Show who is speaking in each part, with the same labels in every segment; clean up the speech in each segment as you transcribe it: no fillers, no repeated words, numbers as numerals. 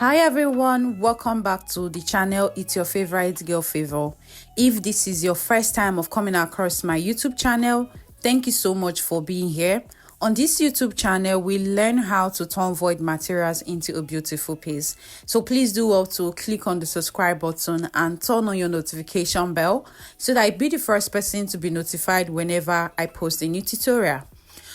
Speaker 1: Hi everyone, welcome back to the channel. It's your favorite girl Favor. If this is your first time of coming across my YouTube channel, thank you so much for being here. On this YouTube channel, we learn how to turn void materials into a beautiful piece. So please do well to click on the subscribe button and turn on your notification bell so that you'll be the first person to be notified whenever I post a new tutorial.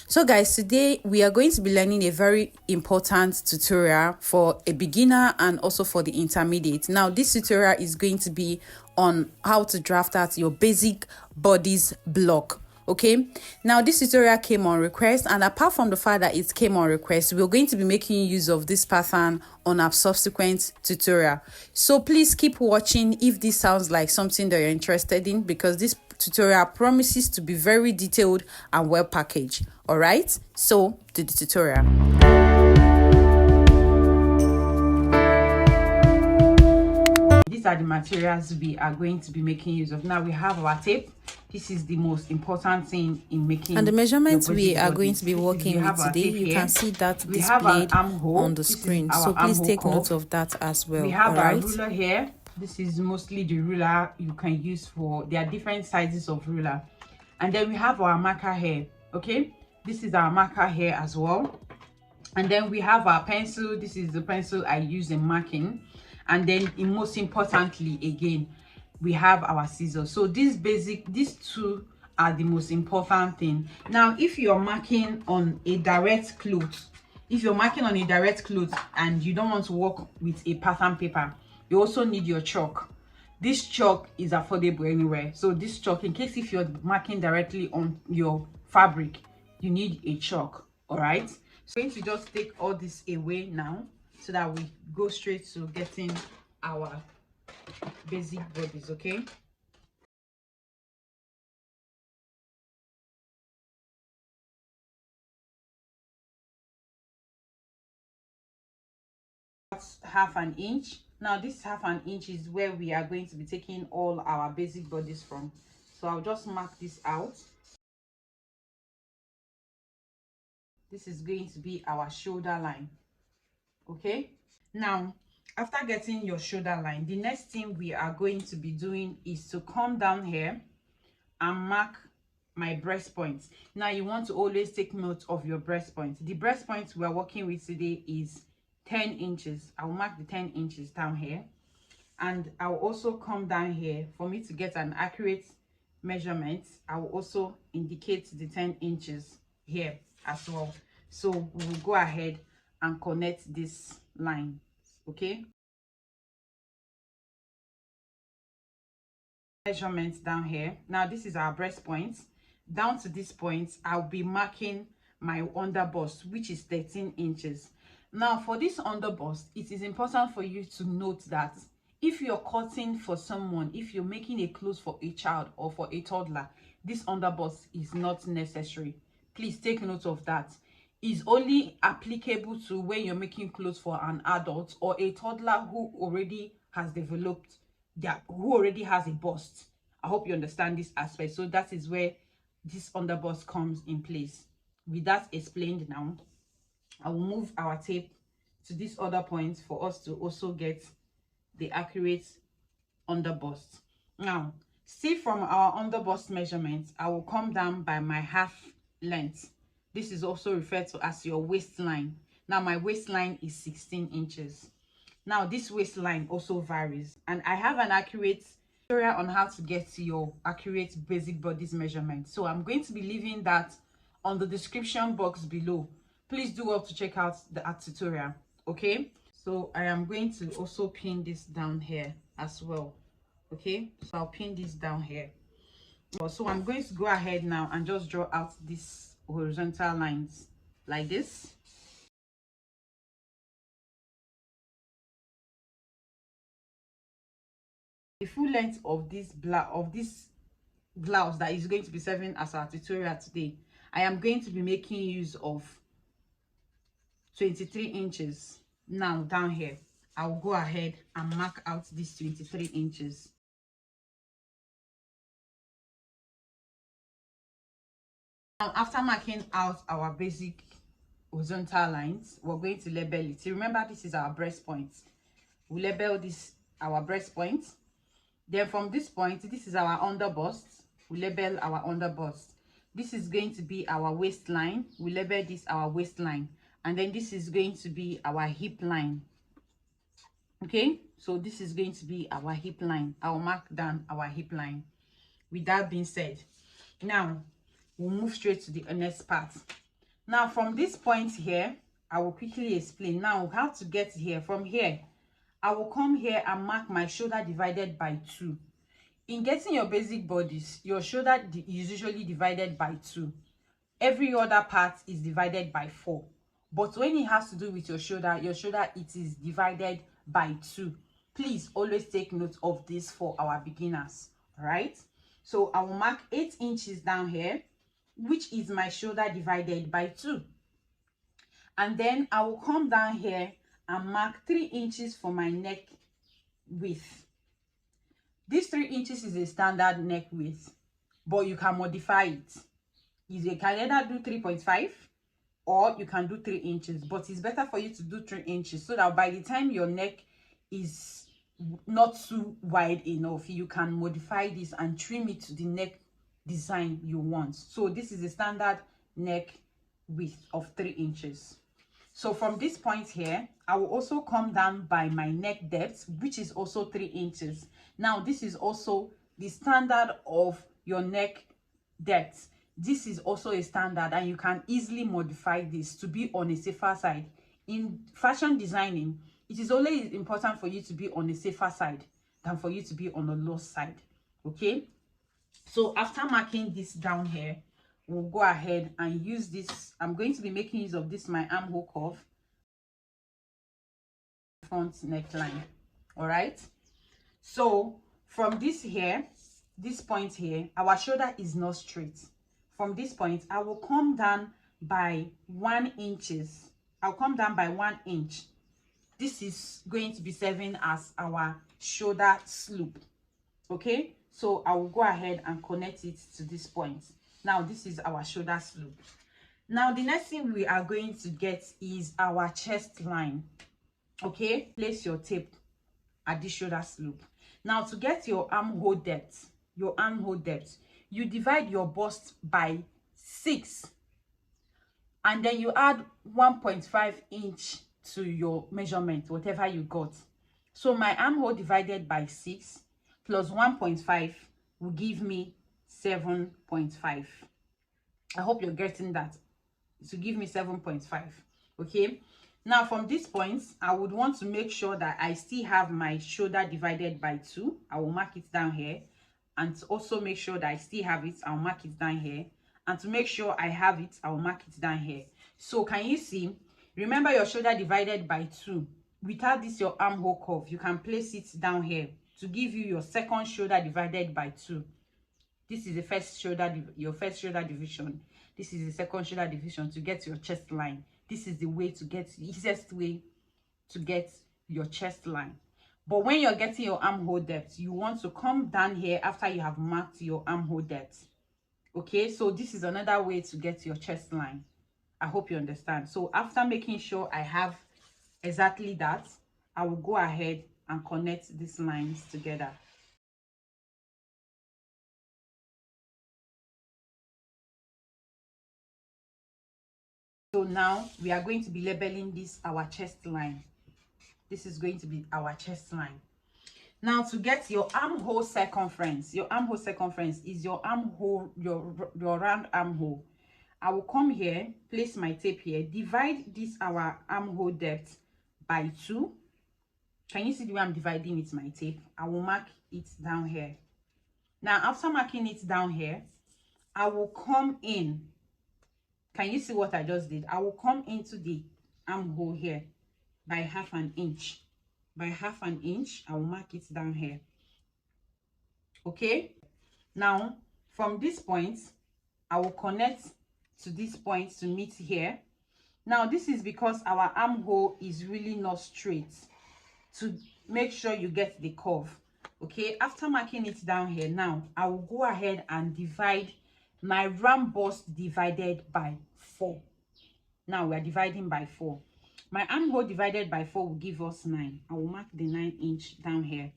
Speaker 1: So guys, today we are going to be learning a very important tutorial for a beginner and also for the intermediate. Now this tutorial is going to be on how to draft out your basic bodice block. Okay, now this tutorial came on request, and apart from the fact that it came on request, we're going to be making use of this pattern on our subsequent tutorial. So please keep watching if this sounds like something that you're interested in, because this tutorial promises to be very detailed and well packaged. All right, so to the tutorial. These are the materials we are going to be making use of. Now we have our tape. This is the most important thing in making. And the measurements we are going to be working with today, you can see that displayed on the screen. So please take note of that as well.
Speaker 2: We have our ruler here. This is mostly the ruler you can use for, there are different sizes of ruler. And then we have our marker here. Okay, this is our marker here as well. And then we have our pencil. This is the pencil I use in marking. And then most importantly, again, we have our scissors. So these two are the most important thing. Now if you're marking on a direct cloth, and you don't want to work with a pattern paper, you also need your chalk. This chalk is affordable anywhere. So this chalk, in case if you're marking directly on your fabric, you need a chalk. All right, so I'm going to just take all this away now so that we go straight to getting our basic bodies. Okay, that's half an inch. Now this half an inch is where we are going to be taking all our basic bodies from. So I'll just mark this out. This is going to be our shoulder line. Okay, now after getting your shoulder line, the next thing we are going to be doing is to come down here and mark my breast points. Now you want to always take note of your breast points. The breast points we are working with today is 10 inches. I will mark the 10 inches down here, and I will also come down here for me to get an accurate measurement. I will also indicate the 10 inches here as well. So we will go ahead and connect this line. Okay, measurements down here. Now this is our breast points. Down to this point I'll be marking my under bust, which is 13 inches. Now for this under bust, it is important for you to note that if you're cutting for someone, if you're making a clothes for a child or for a toddler, this under bust is not necessary. Please take note of that. Is only applicable to when you're making clothes for an adult or a toddler who already has developed who already has a bust. I hope you understand this aspect. So that is where this under bust comes in place. With that explained now, I will move our tape to this other point for us to also get the accurate under bust. Now see, from our under bust measurement, I will come down by my half length. This is also referred to as your waistline. Now my waistline is 16 inches. Now this waistline also varies, and I have an accurate tutorial on how to get your accurate basic bodice measurement. So I'm going to be leaving that on the description box below. Please do well to check out the tutorial. Okay, so I am going to also pin this down here as well. Okay, so I'll pin this down here. So I'm going to go ahead now and just draw out these horizontal lines like this. The full length of this blouse that is going to be serving as our tutorial today, I am going to be making use of 23 inches. Now down here, I will go ahead and mark out these 23 inches. Now after marking out our basic horizontal lines, we're going to label it. Remember, this is our breast point. We label this our breast point. Then from this point, this is our under bust. We label our under bust. This is going to be our waistline. We label this our waistline. And then this is going to be our hip line. Okay, so this is going to be our hip line. I'll mark down our hip line. With that being said, now we'll move straight to the next part. Now from this point here, I will quickly explain now how to get here. From here, I will come here and mark my shoulder divided by 2. In getting your basic bodice, your shoulder is usually divided by 2. Every other part is divided by 4. But when it has to do with your shoulder, it is divided by 2. Please always take note of this for our beginners. All right. So I will mark 8 inches down here, which is my shoulder divided by 2. And then I will come down here and mark 3 inches for my neck width. This 3 inches is a standard neck width, but you can modify it. You can either do 3.5 or you can do 3 inches, but it's better for you to do 3 inches so that by the time your neck is not too wide enough, you can modify this and trim it to the neck design you want. So this is a standard neck width of 3 inches. So from this point here, I will also come down by my neck depth, which is also 3 inches. Now this is also the standard of your neck depth. This is also a standard, and you can easily modify this to be on a safer side. In fashion designing, it is always important for you to be on a safer side than for you to be on a low side. Okay, so after marking this down here, we'll go ahead and use this. I'm going to be making use of this my armhole curve front neckline. All right, so from this point here, our shoulder is not straight. From this point, I will come down by 1 inch. I'll come down by 1 inch. This is going to be serving as our shoulder slope. Okay, so I will go ahead and connect it to this point. Now this is our shoulder slope. Now the next thing we are going to get is our chest line. Okay, place your tape at the shoulder slope. Now to get your armhole depth, you divide your bust by 6, and then you add 1.5 inch to your measurement, whatever you got. So my armhole divided by 6 plus 1.5 will give me 7.5. I hope you're getting that. To give me 7.5. Okay, now from this point, I would want to make sure that I still have my shoulder divided by 2. I will mark it down here, and to also make sure that I still have it, I'll mark it down here, and to make sure I have it, I'll mark it down here. So can you see? Remember your shoulder divided by 2. Without this your armhole curve, you can place it down here to give you your second shoulder divided by 2. This is the first shoulder, your first shoulder division. This is the second shoulder division to get your chest line. This is the way to get, the easiest way to get your chest line. But when you're getting your armhole depth, you want to come down here after you have marked your armhole depth. Okay, so this is another way to get your chest line. I hope you understand. So after making sure I have exactly that, I will go ahead and connect these lines together. So now we are going to be labeling this our chest line. This is going to be our chest line. Now to get your armhole circumference, your armhole circumference is your armhole, your round armhole. I will come here, place my tape here, divide this our armhole depth by 2. Can you see the way I'm dividing with my tape? I will mark it down here. Now after marking it down here, I will come in. Can you see what I just did? I will come into the armhole here by half an inch. By half an inch, I will mark it down here. Okay, now from this point, I will connect to this point to meet here. Now this is because our armhole is really not straight, to make sure you get the curve. Okay, after marking it down here, now I will go ahead and divide my round bust divided by 4. Now we are dividing by 4. My armhole divided by 4 will give us 9. I will mark the 9-inch down here.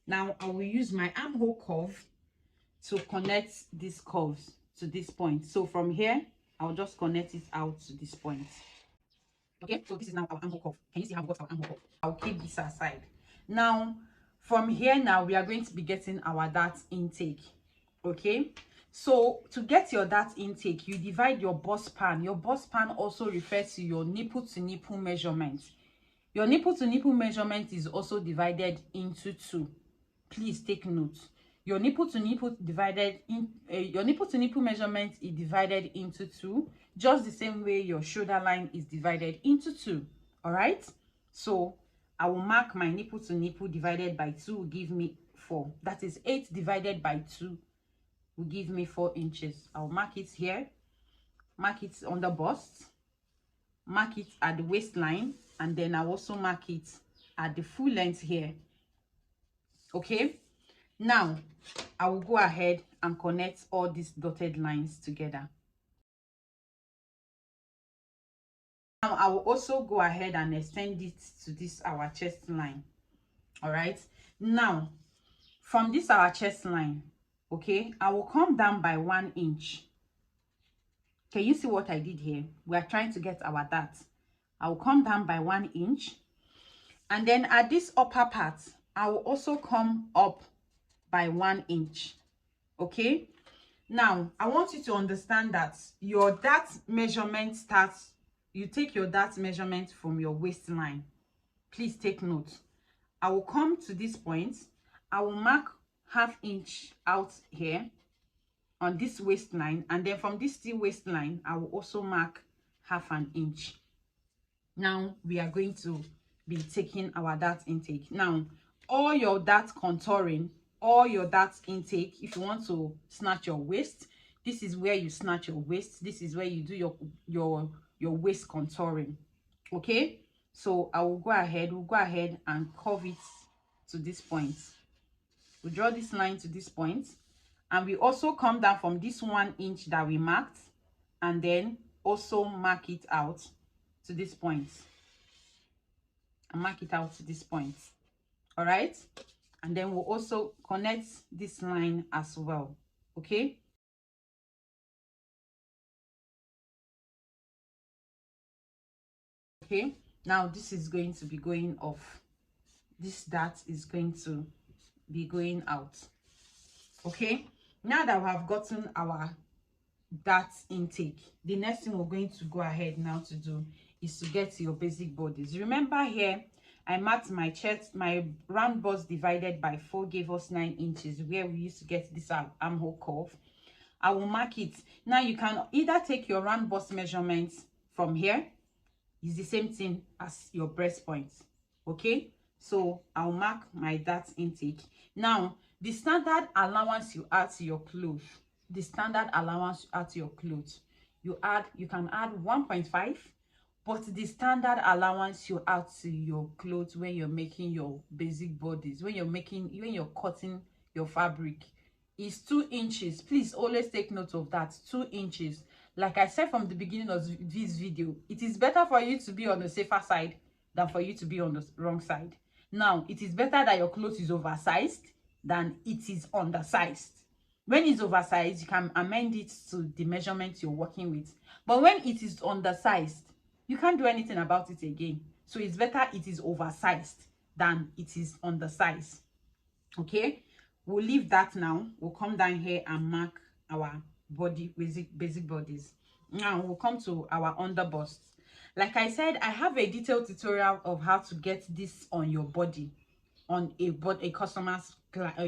Speaker 2: Now I will use my armhole curve to connect these curves to this point. So from here, I'll just connect it out to this point. Okay, so this is now our armhole curve. Can you see how we got our armhole curve? I'll keep this aside. Now, from here now, we are going to be getting our dart intake. Okay, so to get your dart intake, you divide your bust pan. Your bust pan also refers to your nipple to nipple measurement. Your nipple to nipple measurement is also divided into 2. Please take note. Your nipple to nipple measurement is divided into 2, just the same way your shoulder line is divided into 2. All right, so I will mark my nipple to nipple divided by 2 will give me 4. That is 8 divided by 2 will give me 4 inches. I'll mark it here, mark it on the bust, mark it at the waistline, and then I'll also mark it at the full length here. Okay, now I will go ahead and connect all these dotted lines together. Now I will also go ahead and extend it to this our chest line. All right, now from this our chest line, okay, I will come down by 1 inch. Can you see what I did here? We are trying to get our dart. I will come down by 1 inch, and then at this upper part I will also come up by 1 inch. Okay, now I want you to understand that your dart measurement starts, you take your dart measurement from your waistline. Please take note. I will come to this point, I will mark ½ inch out here on this waistline, and then from this still waistline I will also mark ½ inch. Now we are going to be taking our dart intake. Now all your dart contouring, all your dart intake, if you want to snatch your waist, this is where you snatch your waist. This is where you do your waist contouring. Okay, so I will go ahead, we'll go ahead and curve it to this point. We draw this line to this point, and we also come down from this 1 inch that we marked, and then also mark it out to this point, and mark it out to this point. All right, and then we'll also connect this line as well. Okay, okay, now this is going to be going off, this dart is going to be going out. Okay, now that we have gotten our dart intake, the next thing we're going to go ahead now to do is to get your basic bodies. Remember here I marked my chest, my round bust divided by 4 gave us 9 inches, where we used to get this armhole curve. I will mark it. Now you can either take your round bust measurements from here, it's the same thing as your breast point. Okay, so I'll mark my dart intake. Now the standard allowance you add to your clothes, the standard allowance you add to your clothes, you can add 1.5, but the standard allowance you add to your clothes when you're making your basic bodies, when you're cutting your fabric, is 2 inches. Please always take note of that, 2 inches. Like I said from the beginning of this video, it is better for you to be on the safer side than for you to be on the wrong side. Now it is better that your clothes is oversized than it is undersized. When it's oversized, you can amend it to the measurement you're working with, but when it is undersized, you can't do anything about it again. So it's better it is oversized than it is undersized. Okay, we'll leave that now. We'll come down here and mark our body basic bodies. Now we'll come to our under bust. Like I said, I have a detailed tutorial of how to get this on your body, on a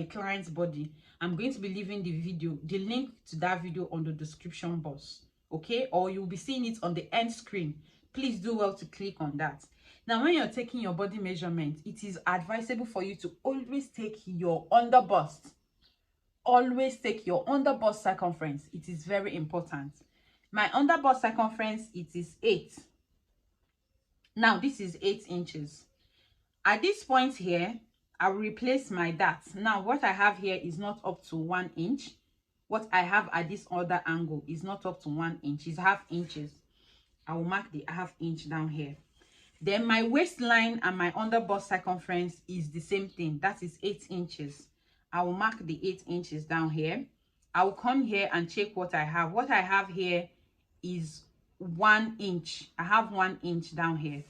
Speaker 2: client's body. I'm going to be leaving the link to that video on the description box. Okay, or you'll be seeing it on the end screen. Please do well to click on that. Now when you're taking your body measurement, it is advisable for you to always take your under bust. Always take your under bust circumference. It is very important. My under bust circumference, it is 8. Now this is 8 inches. At this point here, I will replace my dart. Now what I have here is not up to 1 inch. What I have at this other angle is not up to 1 inch, it's ½ inches. I will mark the ½ inch down here. Then my waistline and my under bust circumference is the same thing. That is 8 inches. I will mark the 8 inches down here. I will come here and check what I have. What I have here is 1 inch. I have 1 inch down here.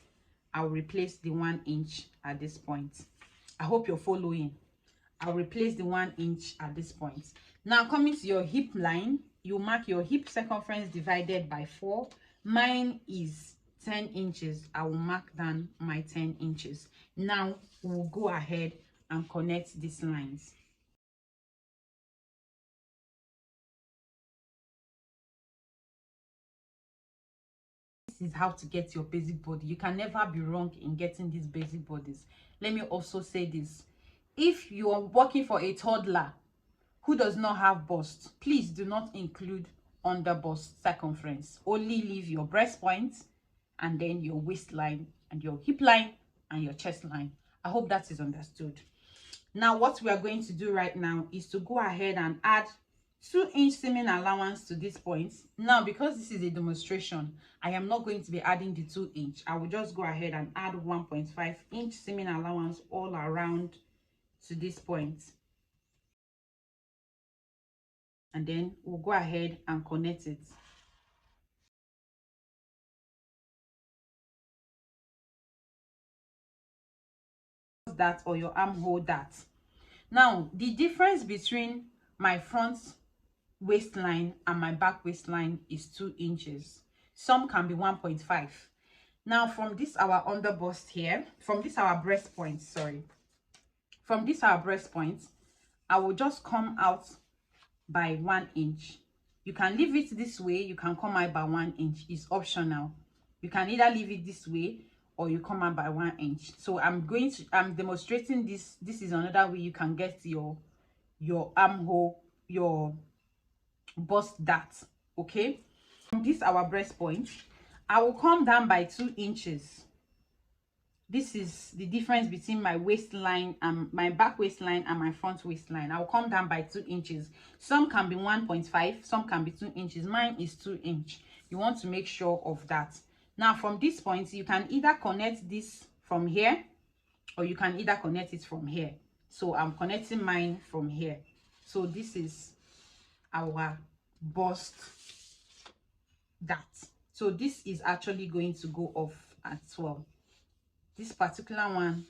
Speaker 2: I'll replace the 1 inch at this point. I hope you're following. I'll replace the 1 inch at this point. Now coming to your hip line, you mark your hip circumference divided by 4. Mine is 10 inches. I will mark down my 10 inches. Now we'll go ahead and connect these lines. This is how to get your basic body. You can never be wrong in getting these basic bodies. Let me also say this. If you are working for a toddler who does not have bust, please do not include under bust circumference. Only leave your breast point and then your waistline and your hip line and your chest line. I hope that is understood. Now what we are going to do right now is to go ahead and add 2-inch seaming allowance to this point. Now because this is a demonstration, I am not going to be adding the 2-inch. I will just go ahead and add 1.5-inch seaming allowance all around to this point. And then we'll go ahead and connect it. That or your armhole that. Now the difference between my front waistline and my back waistline is 2 inches. Some can be 1.5. Now from this our under bust here, from this our breast point, from this our breast point, I will just come out by 1 inch. You can leave it this way, you can come out by 1 inch. It's optional. You can either leave it this way or you come out by 1 inch. So I'm demonstrating this. This is another way you can get your armhole, your bust dart. Okay, from this our breast point, I will come down by 2 inches. This is the difference between my waistline and my back waistline and my front waistline. I'll come down by 2 inches. Some can be 1.5, some can be 2 inches. Mine is 2 inch. You want to make sure of that. Now from this point, you can either connect this from here or you can either connect it from here. So I'm connecting mine from here. So this is our bust dart. So this is actually going to go off as well. This particular one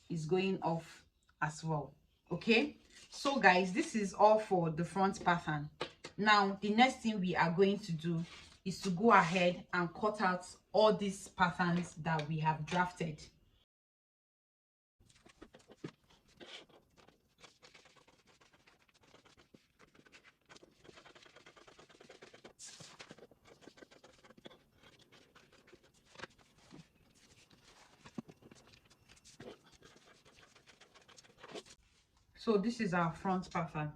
Speaker 2: is going off as well. Okay, so guys, this is all for the front pattern. Now the next thing we are going to do is to go ahead and cut out all these patterns that we have drafted. So this is our front pattern.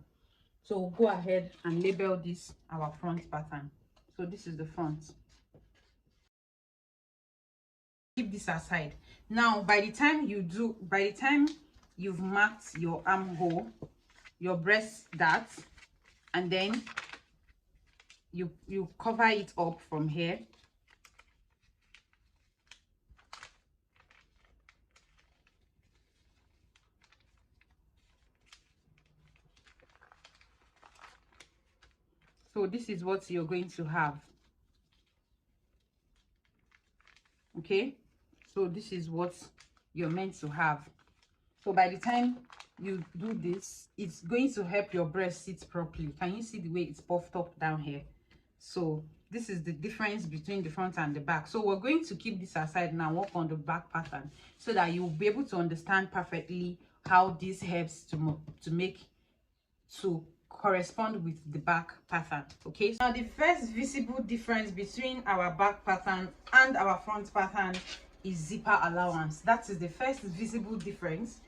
Speaker 2: So we'll go ahead and label this our front pattern. So this is the front. Keep this aside. Now by the time you've marked your armhole, your breast dart, and then you cover it up from here. So this is what you're going to have. Okay, so this is what you're meant to have. So by the time you do this, it's going to help your breast sit properly. Can you see the way it's puffed up down here? So this is the difference between the front and the back. So we're going to keep this aside now, work on the back pattern so that you'll be able to understand perfectly how this helps to correspond with the back pattern. Okay, now the first visible difference between our back pattern and our front pattern is zipper allowance. That is the first visible difference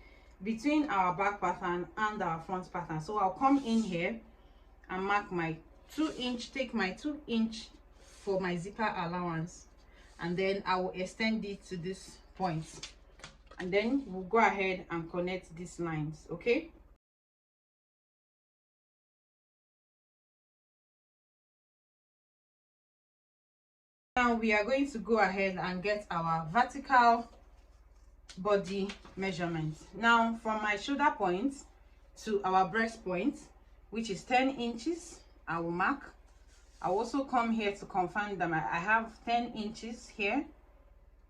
Speaker 2: between our back pattern and our front pattern. So I'll come in here and mark my 2-inch, take my 2-inch for my zipper allowance, and then I will extend it to this point, and then we'll go ahead and connect these lines. Okay, Now we are going to go ahead and get our vertical body measurement. Now from my shoulder point to our breast point, which is 10 inches, I will mark. I'll also come here to confirm that I have 10 inches here.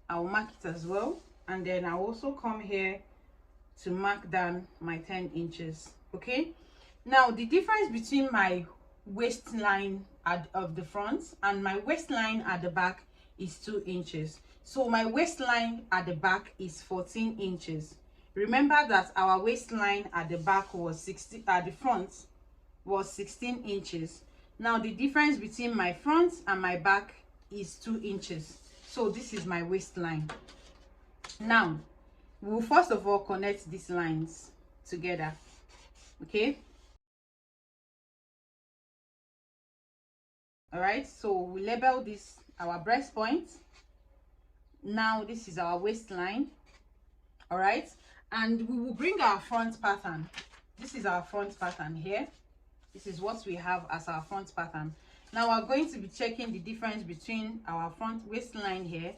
Speaker 2: I will mark it as well, and then I'll also come here to mark down my 10 inches. Okay, now the difference between my waistline of the front and my waistline at the back is 2 inches. So my waistline at the back is 14 inches. Remember that our waistline at the back was 60, at the front was 16 inches. Now the difference between my front and my back is 2 inches. So this is my waistline. Now we will first of all connect these lines together. Okay, all right, so we label this our breast point. Now this is our waistline. All right, and we will bring our front pattern. This is our front pattern here. This is what we have as our front pattern. Now we're going to be checking the difference between our front waistline here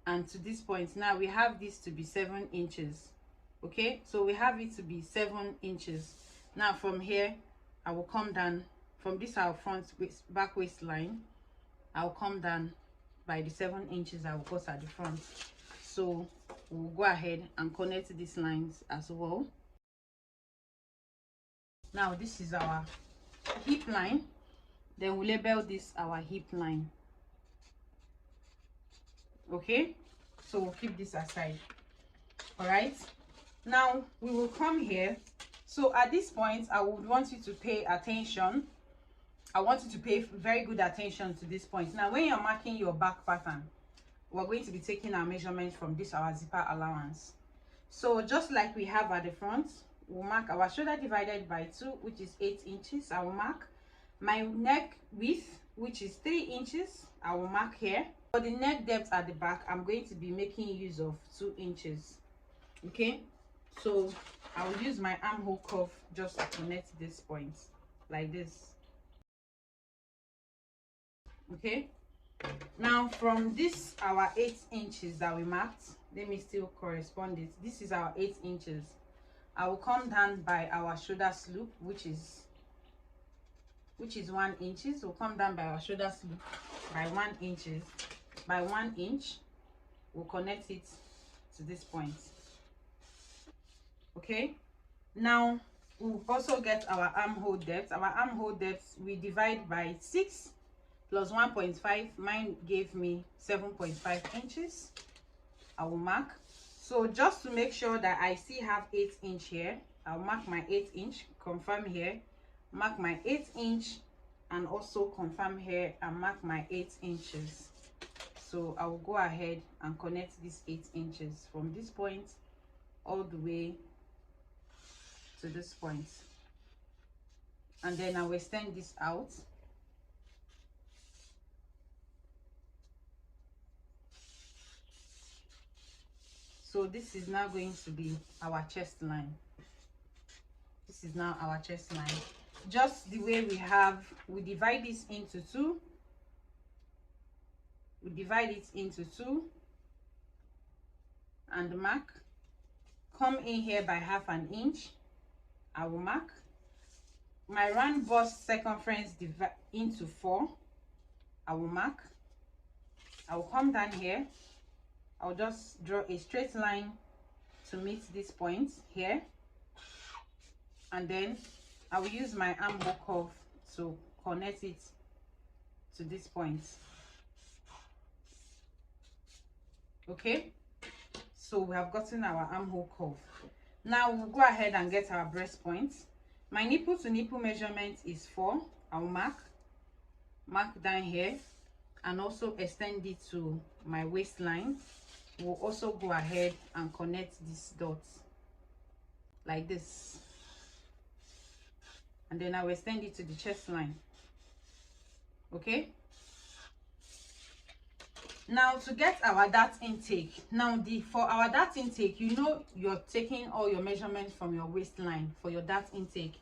Speaker 2: and to this point. Now we have this to be 7 inches. Okay, so we have it to be 7 inches. Now from here I will come down from this our front back waistline. I'll come down by the 7 inches I will cut at the front. So we'll go ahead and connect these lines as well. Now this is our hip line. Then we label this our hip line. Okay, so we'll keep this aside. All right, now we will come here. So at this point I would want you to pay attention. I want you to pay very good attention to this point. Now when you're marking your back pattern, we're going to be taking our measurement from this our zipper allowance. So just like we have at the front, we'll mark our shoulder divided by 2, which is 8 inches. I will mark my neck width, which is 3 inches. I will mark here. For the neck depth at the back, I'm going to be making use of 2 inches. Okay, so I will use my armhole curve just to connect this point like this. Okay, now from this our 8 inches that we marked, let me still correspond it. This is our 8 inches. I will come down by our shoulder slope, which is 1 inch. We'll come down by our shoulder slope by 1 inch. By 1 inch, we'll connect it to this point. Okay, now we'll also get our armhole depth. Our armhole depth we divide by 6 plus 1.5. Mine gave me 7.5 inches. I will mark. So just to make sure that I still have 8 inch here, I'll mark my 8 inch, confirm here, mark my 8 inch, and also confirm here and mark my 8 inches. So I will go ahead and connect these 8 inches from this point all the way to this point, and then I will extend this out. So this is now going to be our chest line. This is now our chest line. Just the way we have, we divide this into 2. We divide it into 2 and mark. Come in here by 1/2 inch. I will mark. My round bust circumference divide into 4. I will mark. I will come down here. I'll just draw a straight line to meet this point here, and then I will use my armhole curve to connect it to this point. Okay, so we have gotten our armhole curve. Now we'll go ahead and get our breast point. My nipple to nipple measurement is 4. I'll mark down here and also extend it to my waistline. We'll also go ahead and connect these dots like this, and then I will extend it to the chest line. Okay, now to get our dart intake, for our dart intake, you know you're taking all your measurements from your waistline for your dart intake,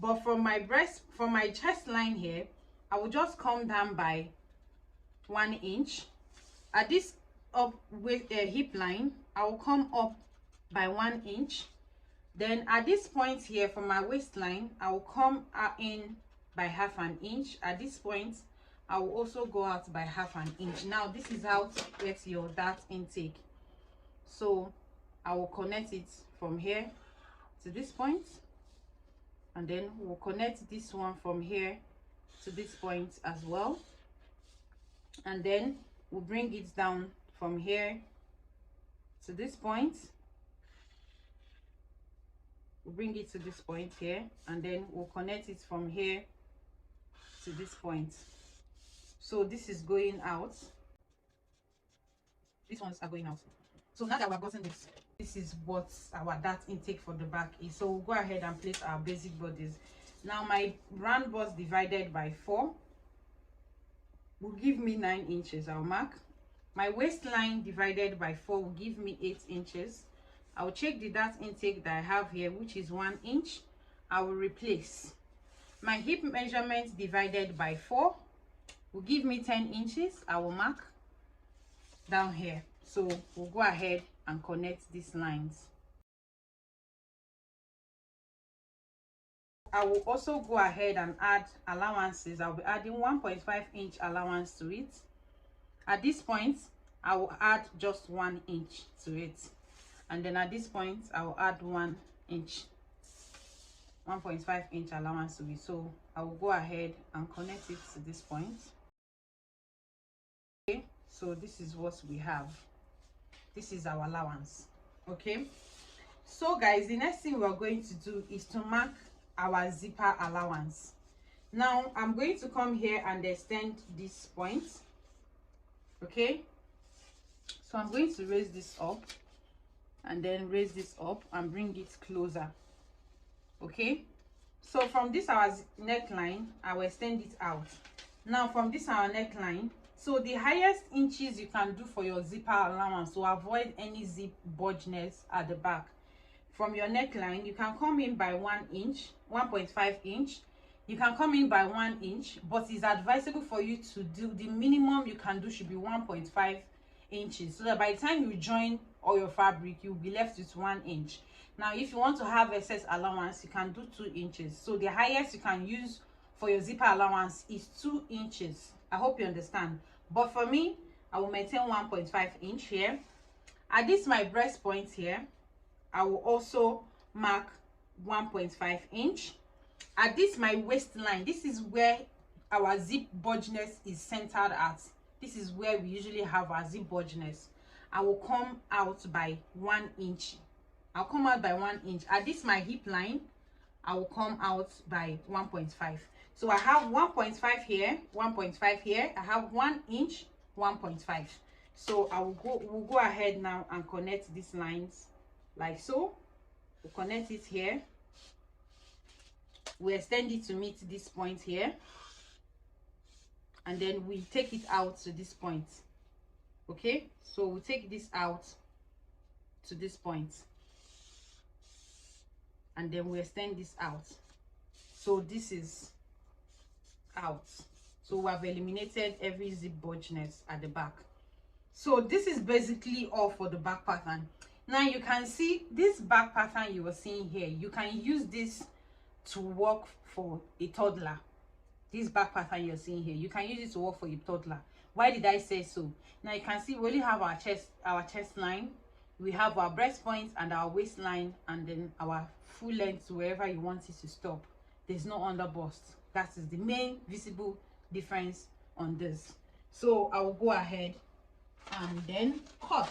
Speaker 2: but from my chest line here, I will just come down by 1 inch. At this up with the hip line, I will come up by 1 inch. Then at this point here from my waistline, I will come in by half an inch. At this point, I will also go out by half an inch. Now this is how to get your dart intake. So I will connect it from here to this point, and then we'll connect this one from here to this point as well, and then we'll bring it down from here to this point. We'll bring it to this point here, and then we'll connect it from here to this point. So this is going out, these ones are going out. So now that we've gotten this is what our dart intake for the back is. So we'll go ahead and place our basic bodice. Now my round bust divided by 4 will give me 9 inches. I'll mark. My waistline divided by 4 will give me 8 inches. I'll check the dart intake that I have here, which is 1 inch. I will replace. My hip measurement divided by 4 will give me 10 inches. I will mark down here. So we'll go ahead and connect these lines. I will also go ahead and add allowances. I'll be adding 1.5 inch allowance to it. At this point, I will add just 1 inch to it. And then at this point, I will add 1 inch, 1.5 inch allowance to it. So I will go ahead and connect it to this point. Okay, so this is what we have. This is our allowance. Okay, so guys, the next thing we're going to do is to mark our zipper allowance. Now I'm going to come here and extend this point. Okay, so I'm going to raise this up and then raise this up and bring it closer. Okay, so from this our neckline, I will extend it out. Now from this our neckline, so the highest inches you can do for your zipper allowance to avoid any zip bulginess at the back, from your neckline you can come in by 1 inch, 1.5 inch. You can come in by 1 inch, but it's advisable for you to do the minimum you can do should be 1.5 inches, so that by the time you join all your fabric you'll be left with 1 inch. Now if you want to have excess allowance, you can do 2 inches. So the highest you can use for your zipper allowance is 2 inches. I hope you understand. But for me, I will maintain 1.5 inch here. At this my breast point here, I will also mark 1.5 inch. At this my waistline, this is where our zip bulginess is centered at. This is where we usually have our zip bulginess. I will come out by 1 inch. I'll come out by 1 inch. At this my hip line, I will come out by 1.5. So I have 1.5 here, 1.5 here. I have 1 inch, 1.5. So we'll go ahead now and connect these lines like so. We'll connect it here. We extend it to meet this point here, and then we take it out to this point. Okay, so we take this out to this point, and then we extend this out. So this is out. So we have eliminated every zip bulginess at the back. So this is basically all for the back pattern. Now you can see this back pattern you were seeing here. You can use this to work for a toddler. This back pattern you're seeing here, you can use it to work for a toddler. Why did I say so? Now you can see we only have our chest line, we have our breast point and our waistline, and then our full length wherever you want it to stop. There's no under bust. That is the main visible difference on this. So I will go ahead and then cut.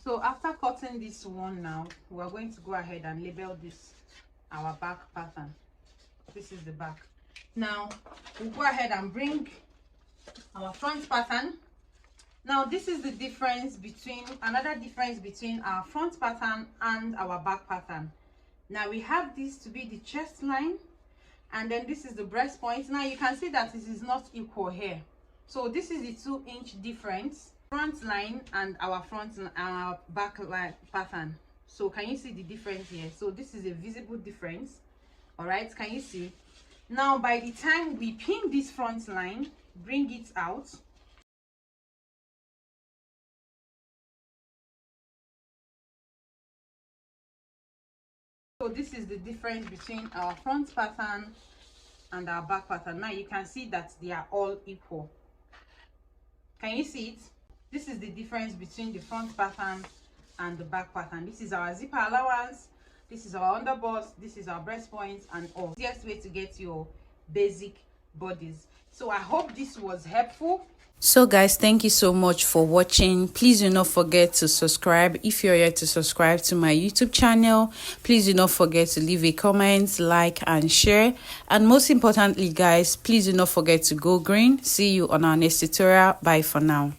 Speaker 2: So after cutting this one, now we are going to go ahead and label this our back pattern. This is the back. Now we'll go ahead and bring our front pattern. Now this is the difference between, another difference between our front pattern and our back pattern. Now we have this to be the chest line, and then this is the breast point. Now you can see that this is not equal here. So this is the 2-inch difference, front line and our back line pattern. So can you see the difference here? So this is a visible difference. All right, can you see? Now by the time we pin this front line, bring it out, so this is the difference between our front pattern and our back pattern. Now you can see that they are all equal. Can you see it? This is the difference between the front pattern and the back pattern. This is our zipper allowance, this is our underbust, this is our breast points, and all. Easiest way to get your basic bodies. So I hope this was helpful.
Speaker 1: So guys, thank you so much for watching. Please do not forget to subscribe. If you're yet to subscribe to my YouTube channel, please do not forget to leave a comment, like and share. And most importantly guys, please do not forget to go green. See you on our next tutorial. Bye for now.